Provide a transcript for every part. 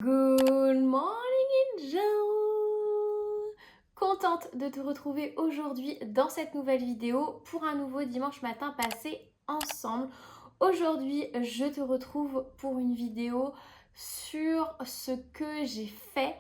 Good morning Angel! Contente de te retrouver aujourd'hui dans cette nouvelle vidéo pour un nouveau dimanche matin passé ensemble. Aujourd'hui, je te retrouve pour une vidéo sur ce que j'ai fait,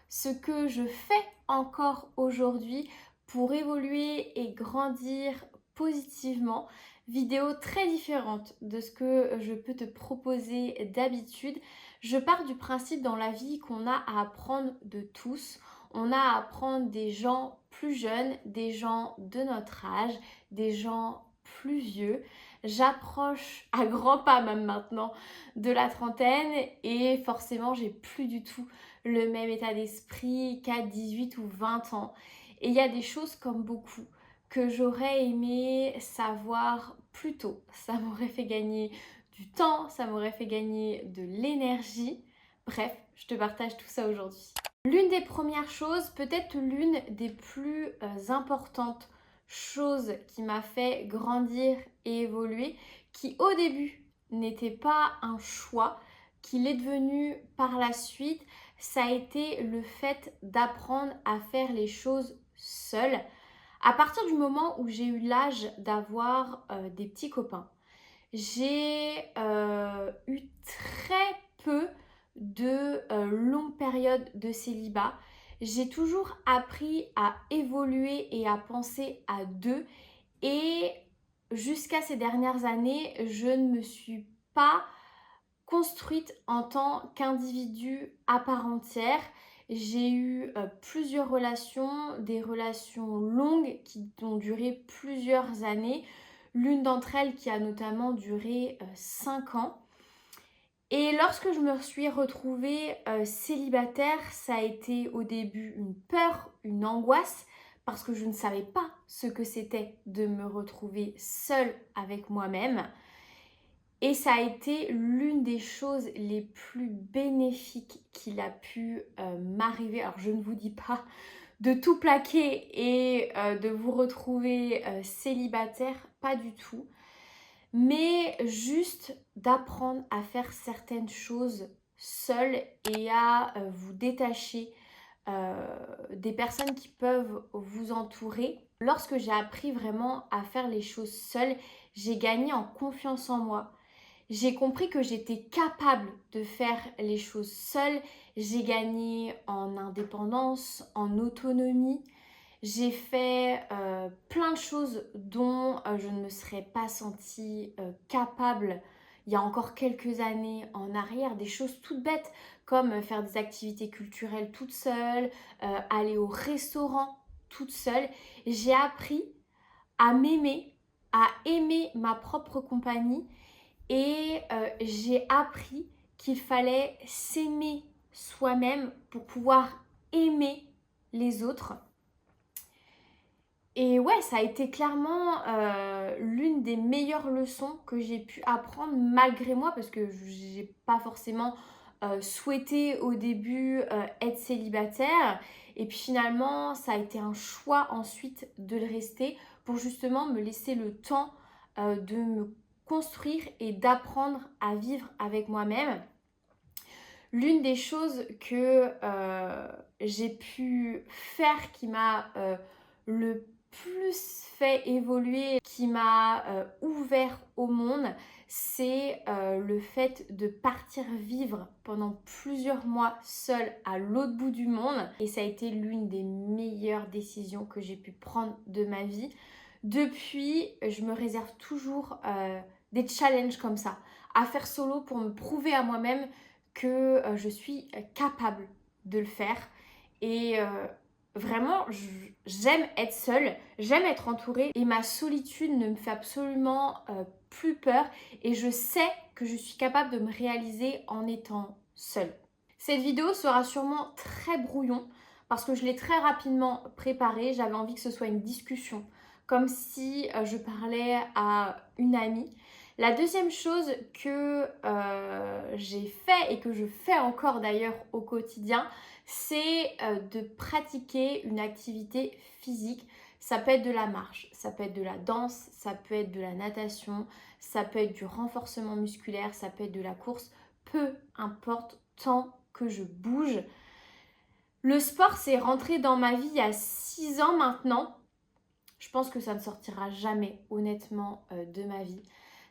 ce que je fais encore aujourd'hui pour évoluer et grandir positivement. Vidéo très différente de ce que je peux te proposer d'habitude. Je pars du principe dans la vie qu'on a à apprendre de tous. On a à apprendre des gens plus jeunes, des gens de notre âge, des gens plus vieux. J'approche à grands pas même maintenant de la trentaine et forcément j'ai plus du tout le même état d'esprit qu'à 18 ou 20 ans. Et il y a des choses comme beaucoup que j'aurais aimé savoir plus tôt. Ça m'aurait fait gagner du temps, ça m'aurait fait gagner de l'énergie. Bref, je te partage tout ça aujourd'hui. L'une des premières choses, peut-être l'une des plus importantes choses qui m'a fait grandir et évoluer, qui au début n'était pas un choix, qui l'est devenu par la suite, ça a été le fait d'apprendre à faire les choses seule. À partir du moment où j'ai eu l'âge d'avoir des petits copains, j'ai eu très peu de longues périodes de célibat. J'ai toujours appris à évoluer et à penser à deux. Et jusqu'à ces dernières années, je ne me suis pas construite en tant qu'individu à part entière. J'ai eu plusieurs relations, des relations longues qui ont duré plusieurs années. L'une d'entre elles qui a notamment duré 5 ans. Et lorsque je me suis retrouvée célibataire, ça a été au début une peur, une angoisse, parce que je ne savais pas ce que c'était de me retrouver seule avec moi-même. Et ça a été l'une des choses les plus bénéfiques qu'il a pu m'arriver. Alors je ne vous dis pas de tout plaquer et de vous retrouver célibataire, pas du tout. Mais juste d'apprendre à faire certaines choses seule et à vous détacher des personnes qui peuvent vous entourer. Lorsque j'ai appris vraiment à faire les choses seule, j'ai gagné en confiance en moi. J'ai compris que j'étais capable de faire les choses seule. J'ai gagné en indépendance, en autonomie. J'ai fait plein de choses dont je ne me serais pas sentie capable il y a encore quelques années en arrière. Des choses toutes bêtes comme faire des activités culturelles toute seule, aller au restaurant toute seule. J'ai appris à m'aimer, à aimer ma propre compagnie et j'ai appris qu'il fallait s'aimer soi-même pour pouvoir aimer les autres. Et ouais, ça a été clairement l'une des meilleures leçons que j'ai pu apprendre malgré moi parce que j'ai pas forcément souhaité au début être célibataire. Et puis finalement, ça a été un choix ensuite de le rester pour justement me laisser le temps de me construire et d'apprendre à vivre avec moi-même. L'une des choses que j'ai pu faire qui m'a le plus fait évoluer, qui m'a ouvert au monde, c'est le fait de partir vivre pendant plusieurs mois seule à l'autre bout du monde. Et ça a été l'une des meilleures décisions que j'ai pu prendre de ma vie. Depuis, je me réserve toujours des challenges comme ça, à faire solo pour me prouver à moi-même que je suis capable de le faire. Et vraiment, j'aime être seule, j'aime être entourée et ma solitude ne me fait absolument plus peur et je sais que je suis capable de me réaliser en étant seule. Cette vidéo sera sûrement très brouillon parce que je l'ai très rapidement préparée. J'avais envie que ce soit une discussion, comme si je parlais à une amie. La deuxième chose que j'ai fait et que je fais encore d'ailleurs au quotidien, c'est de pratiquer une activité physique. Ça peut être de la marche, ça peut être de la danse, ça peut être de la natation, ça peut être du renforcement musculaire, ça peut être de la course, peu importe tant que je bouge. Le sport, c'est rentré dans ma vie il y a 6 ans maintenant. Je pense que ça ne sortira jamais, honnêtement, de ma vie.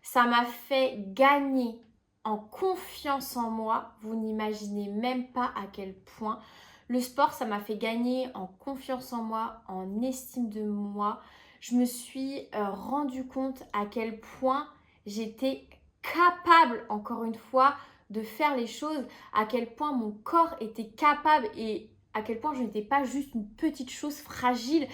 Ça m'a fait gagner en confiance en moi. Vous n'imaginez même pas à quel point. Le sport, ça m'a fait gagner en confiance en moi, en estime de moi. Je me suis rendu compte à quel point j'étais capable, encore une fois, de faire les choses, à quel point mon corps était capable et à quel point je n'étais pas juste une petite chose fragile.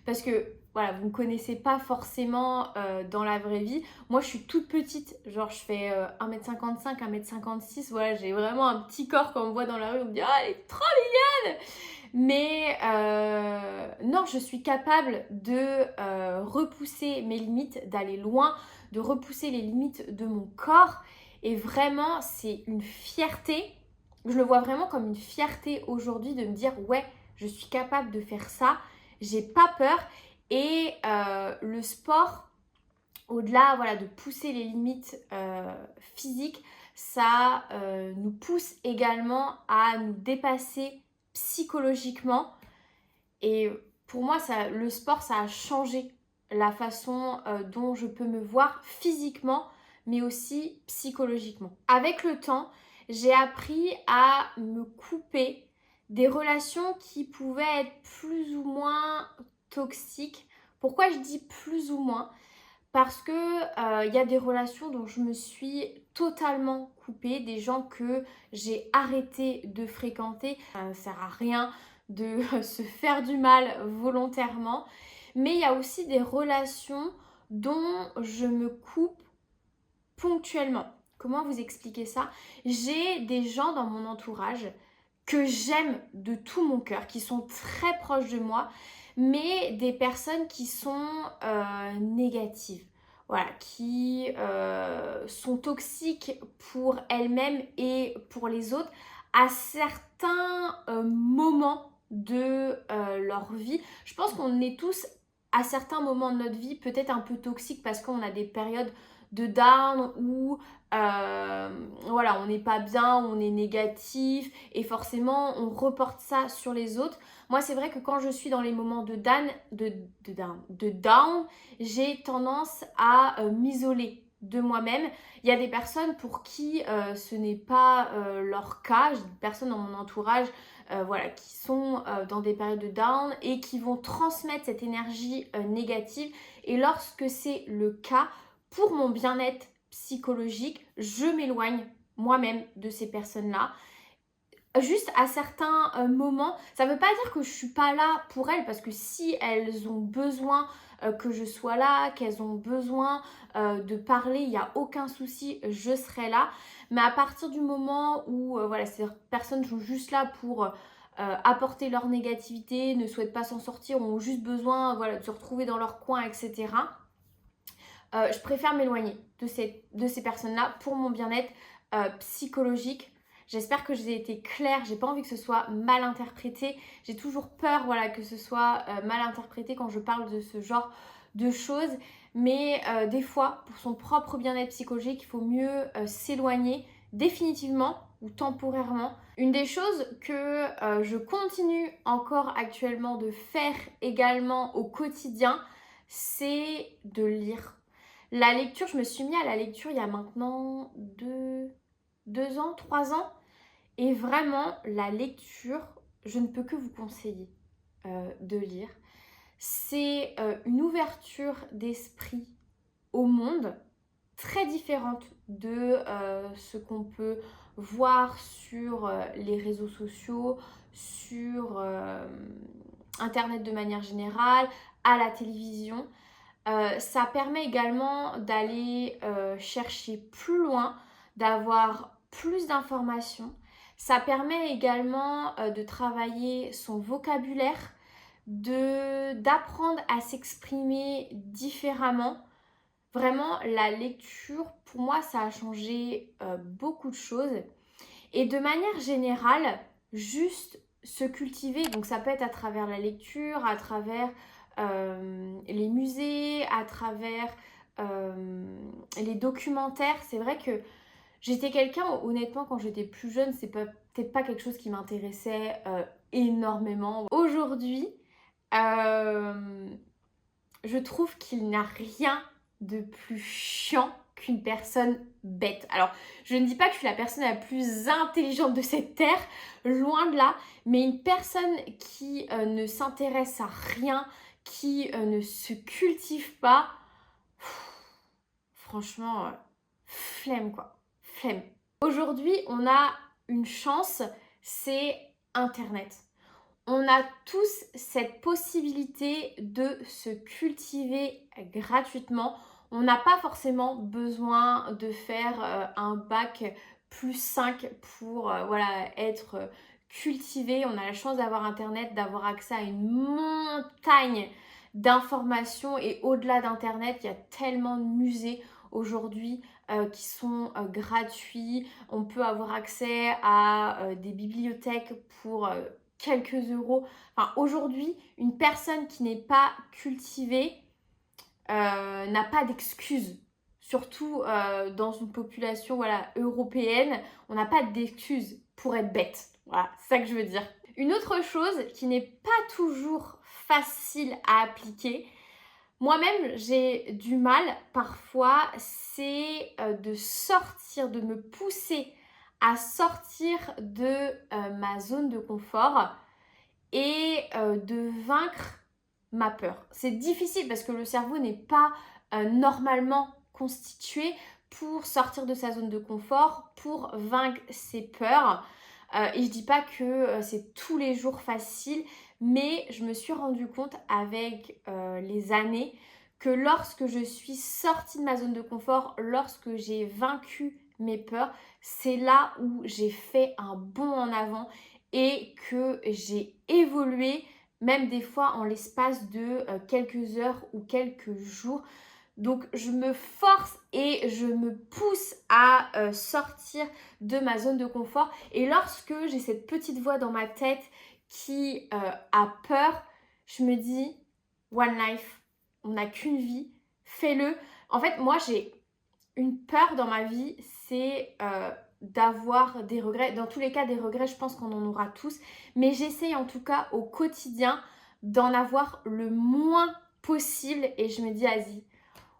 Parce que voilà, vous ne me connaissez pas forcément dans la vraie vie. Moi, je suis toute petite, genre je fais 1m55, 1m56. Voilà, j'ai vraiment un petit corps quand on me voit dans la rue, on me dit « Ah, elle est trop mignonne !» Mais non, je suis capable de repousser mes limites, d'aller loin, de repousser les limites de mon corps. Et vraiment, c'est une fierté. Je le vois vraiment comme une fierté aujourd'hui de me dire « Ouais, je suis capable de faire ça. J'ai pas peur. » Et le sport, au-delà voilà, de pousser les limites physiques, ça nous pousse également à nous dépasser psychologiquement. Et pour moi, le sport, ça a changé la façon dont je peux me voir physiquement, mais aussi psychologiquement. Avec le temps, j'ai appris à me couper des relations qui pouvaient être plus ou moins toxiques. Pourquoi je dis plus ou moins? Parce que y a des relations dont je me suis totalement coupée, des gens que j'ai arrêté de fréquenter. Ça ne sert à rien de se faire du mal volontairement. Mais il y a aussi des relations dont je me coupe ponctuellement. Comment vous expliquer ça? J'ai des gens dans mon entourage que j'aime de tout mon cœur, qui sont très proches de moi, mais des personnes qui sont négatives. Voilà, qui sont toxiques pour elles-mêmes et pour les autres à certains moments de leur vie. Je pense qu'on est tous à certains moments de notre vie peut-être un peu toxiques parce qu'on a des périodes de down où voilà, on n'est pas bien, on est négatif et forcément on reporte ça sur les autres. Moi, c'est vrai que quand je suis dans les moments de down, j'ai tendance à m'isoler de moi-même. Il y a des personnes pour qui ce n'est pas leur cas. J'ai des personnes dans mon entourage voilà, qui sont dans des périodes de down et qui vont transmettre cette énergie négative. Et lorsque c'est le cas, pour mon bien-être psychologique, je m'éloigne moi-même de ces personnes-là. Juste à certains moments, ça ne veut pas dire que je ne suis pas là pour elles, parce que si elles ont besoin que je sois là, qu'elles ont besoin de parler, il n'y a aucun souci, je serai là. Mais à partir du moment où voilà, ces personnes sont juste là pour apporter leur négativité, ne souhaitent pas s'en sortir, ont juste besoin voilà, de se retrouver dans leur coin, etc. Je préfère m'éloigner de ces personnes-là pour mon bien-être psychologique. J'espère que j'ai été claire, j'ai pas envie que ce soit mal interprété. J'ai toujours peur voilà, que ce soit mal interprété quand je parle de ce genre de choses. Mais des fois, pour son propre bien-être psychologique, il faut mieux s'éloigner définitivement ou temporairement. Une des choses que je continue encore actuellement de faire également au quotidien, c'est de lire. La lecture, je me suis mis à la lecture il y a maintenant 2 ans, 3 ans. Et vraiment, la lecture, je ne peux que vous conseiller de lire. C'est une ouverture d'esprit au monde très différente de ce qu'on peut voir sur les réseaux sociaux, sur Internet de manière générale, à la télévision. Ça permet également d'aller chercher plus loin, d'avoir plus d'informations. Ça permet également de travailler son vocabulaire, d'apprendre à s'exprimer différemment. Vraiment, la lecture, pour moi, ça a changé beaucoup de choses. Et de manière générale, juste se cultiver, donc ça peut être à travers la lecture, à travers les musées, à travers les documentaires. C'est vrai que j'étais quelqu'un, honnêtement, quand j'étais plus jeune, c'est peut-être pas quelque chose qui m'intéressait énormément. Aujourd'hui, je trouve qu'il n'y a rien de plus chiant qu'une personne bête. Alors, je ne dis pas que je suis la personne la plus intelligente de cette terre, loin de là, mais une personne qui ne s'intéresse à rien, qui ne se cultive pas, franchement, flemme quoi, flemme. Aujourd'hui, on a une chance, c'est Internet. On a tous cette possibilité de se cultiver gratuitement. On n'a pas forcément besoin de faire un bac plus 5 pour voilà, être cultivé. On a la chance d'avoir Internet, d'avoir accès à une montagne d'informations. Et au-delà d'Internet, il y a tellement de musées aujourd'hui qui sont gratuits. On peut avoir accès à des bibliothèques pour quelques euros. Enfin, aujourd'hui, une personne qui n'est pas cultivée n'a pas d'excuses. Surtout dans une population voilà, européenne, on n'a pas d'excuses pour être bête. Voilà, c'est ça que je veux dire. Une autre chose qui n'est pas toujours facile à appliquer, moi-même j'ai du mal parfois, c'est de sortir, de me pousser à sortir de ma zone de confort et de vaincre ma peur. C'est difficile parce que le cerveau n'est pas normalement constitué pour sortir de sa zone de confort, pour vaincre ses peurs. Et je dis pas que c'est tous les jours facile, mais je me suis rendu compte avec les années que lorsque je suis sortie de ma zone de confort, lorsque j'ai vaincu mes peurs, c'est là où j'ai fait un bond en avant et que j'ai évolué, même des fois en l'espace de quelques heures ou quelques jours. Donc je me force et je me pousse à sortir de ma zone de confort. Et lorsque j'ai cette petite voix dans ma tête qui a peur, je me dis one life, on n'a qu'une vie, fais-le. En fait, moi j'ai une peur dans ma vie, c'est d'avoir des regrets. Dans tous les cas, des regrets, je pense qu'on en aura tous. Mais j'essaye en tout cas au quotidien d'en avoir le moins possible. Et je me dis, vas-y,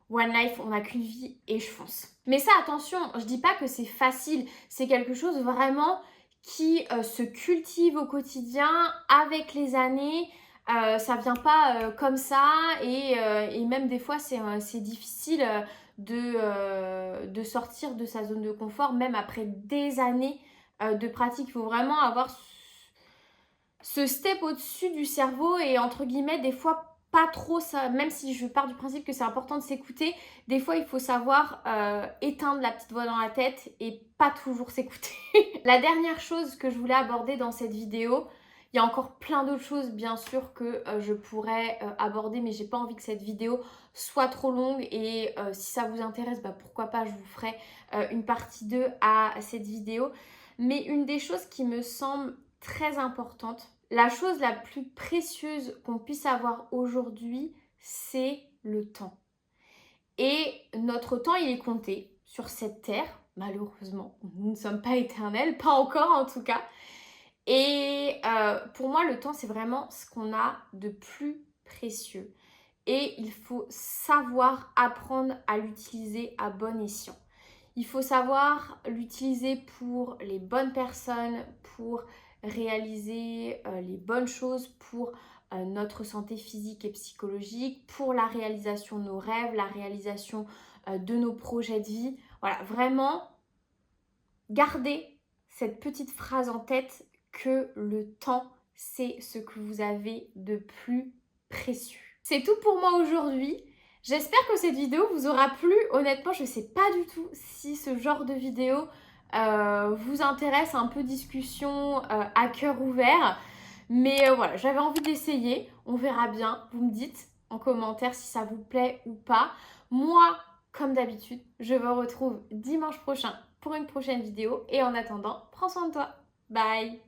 one life, on n'a qu'une vie et je fonce. Mais ça, attention, je dis pas que c'est facile. C'est quelque chose vraiment qui se cultive au quotidien avec les années. Ça vient pas comme ça et même des fois c'est difficile de sortir de sa zone de confort, même après des années de pratique. Il faut vraiment avoir ce step au-dessus du cerveau et entre guillemets des fois pas trop ça, même si je pars du principe que c'est important de s'écouter, des fois il faut savoir éteindre la petite voix dans la tête et pas toujours s'écouter. La dernière chose que je voulais aborder dans cette vidéo, il y a encore plein d'autres choses bien sûr que je pourrais aborder, mais j'ai pas envie que cette vidéo soit trop longue et si ça vous intéresse, bah, pourquoi pas, je vous ferai une partie 2 à cette vidéo. Mais une des choses qui me semble très importante, la chose la plus précieuse qu'on puisse avoir aujourd'hui, c'est le temps. Et notre temps, il est compté sur cette terre, malheureusement. Nous ne sommes pas éternels, pas encore en tout cas. Et pour moi, le temps, c'est vraiment ce qu'on a de plus précieux. Et il faut savoir apprendre à l'utiliser à bon escient. Il faut savoir l'utiliser pour les bonnes personnes, pour réaliser les bonnes choses, pour notre santé physique et psychologique, pour la réalisation de nos rêves, la réalisation de nos projets de vie. Voilà, vraiment, gardez cette petite phrase en tête que le temps, c'est ce que vous avez de plus précieux. C'est tout pour moi aujourd'hui. J'espère que cette vidéo vous aura plu. Honnêtement, je ne sais pas du tout si ce genre de vidéo vous intéresse, un peu discussion à cœur ouvert. Mais voilà, j'avais envie d'essayer. On verra bien. Vous me dites en commentaire si ça vous plaît ou pas. Moi, comme d'habitude, je vous retrouve dimanche prochain pour une prochaine vidéo. Et en attendant, prends soin de toi. Bye!